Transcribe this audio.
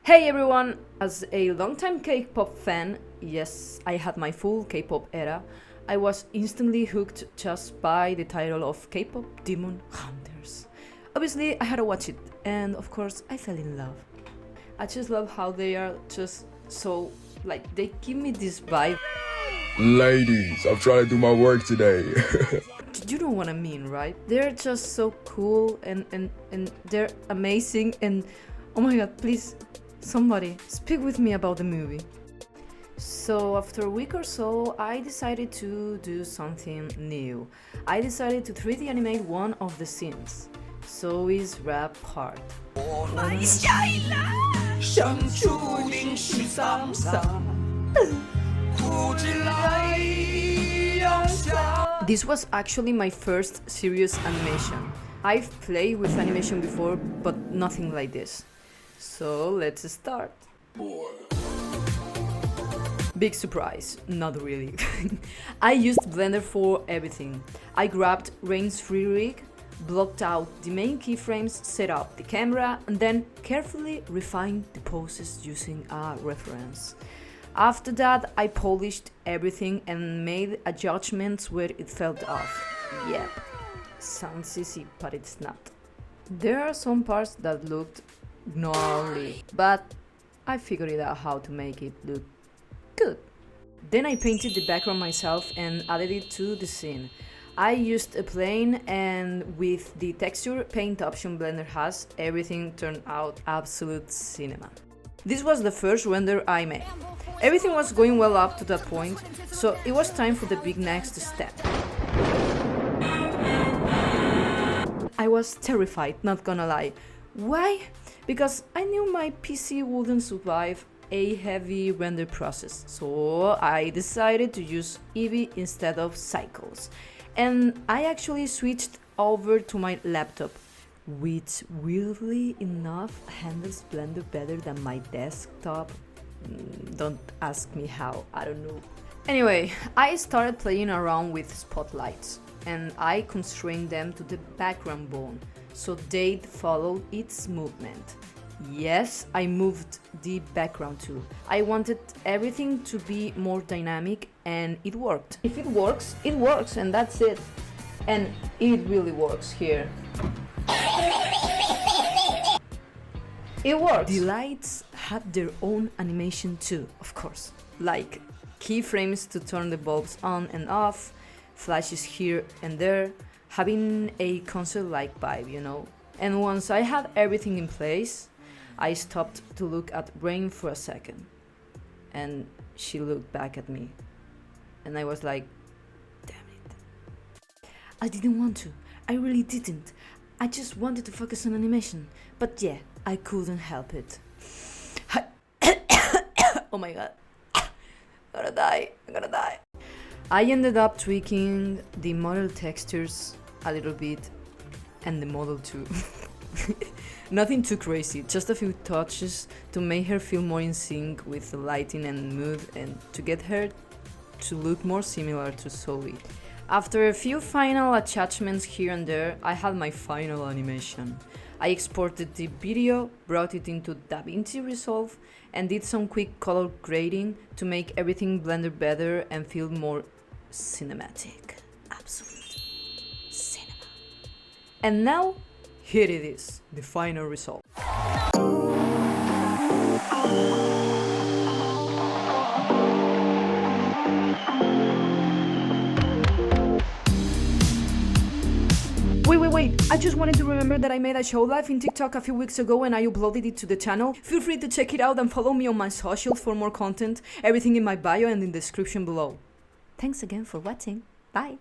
Hey everyone! As a longtime K-pop fan, yes, I had my full K-pop era, I was instantly hooked just by the title of K-pop Demon Hunters. Obviously, I had to watch it, and of course, I fell in love. I just love how they are just so, they give me this vibe. Ladies, I'm trying to do my work today. You know what I mean, right? They're just so cool and they're amazing and oh my god, please, somebody, speak with me about the movie. So after a week or so, I decided to do something new. I decided to 3D animate one of the scenes, Zoey's rap part. This was actually my first serious animation. I've played with animation before, but nothing like this. So let's start. Big surprise, not really. I used Blender for everything. I grabbed Rain's free rig, blocked out the main keyframes, set up the camera, and then carefully refined the poses using a reference. After that, I polished everything and made adjustments where it felt off. Yep, sounds easy, but it's not. There are some parts that looked gnarly, but I figured it out how to make it look good. Then I painted the background myself and added it to the scene. I used a plane, and with the texture paint option Blender has, everything turned out absolute cinema. This was the first render I made. Everything was going well up to that point, so it was time for the big next step. I was terrified, not gonna lie. Why? Because I knew my PC wouldn't survive a heavy render process, so I decided to use Eevee instead of cycles. And I actually switched over to my laptop, which weirdly enough handles Blender better than my desktop. Don't ask me how, I don't know. Anyway, I started playing around with spotlights, and I constrained them to the background bone, so they'd follow its movement. Yes, I moved the background too. I wanted everything to be more dynamic, and it worked. If it works, and that's it. And it really works here. It works! The lights had their own animation too, of course. Like keyframes to turn the bulbs on and off, flashes here and there, having a concert-like vibe, you know. And once I had everything in place, I stopped to look at Rain for a second. And she looked back at me. And I was like, damn it. I didn't want to. I really didn't. I just wanted to focus on animation. But yeah, I couldn't help it. Oh my god. I'm gonna die. I ended up tweaking the model textures a little bit, and the model too. Nothing too crazy, just a few touches to make her feel more in sync with the lighting and mood, and to get her to look more similar to Zoey. After a few final attachments here and there, I had my final animation. I exported the video, brought it into DaVinci Resolve, and did some quick color grading to make everything blend better and feel more cinematic. Absolute cinema. And now, here it is, the final result. Wait, I just wanted to remember that I made a show live in TikTok a few weeks ago and I uploaded it to the channel. Feel free to check it out and follow me on my socials for more content. Everything in my bio and in the description below. Thanks again for watching. Bye!